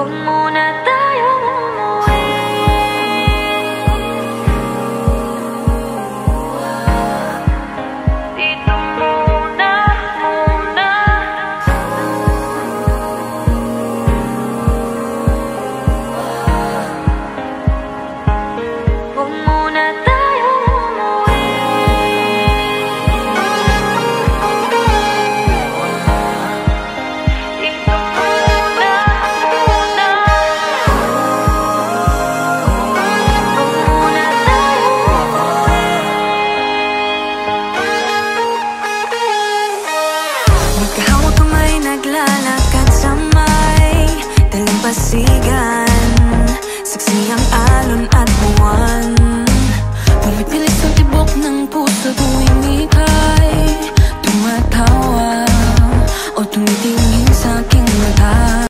Huwag muna tayong umuwi. Dito muna, muna. Huwag muna tayong umuwi. Dito muna, muna. Huwag muna tayong umuwi. Magkahawak kamay, naglalakad sa may dalang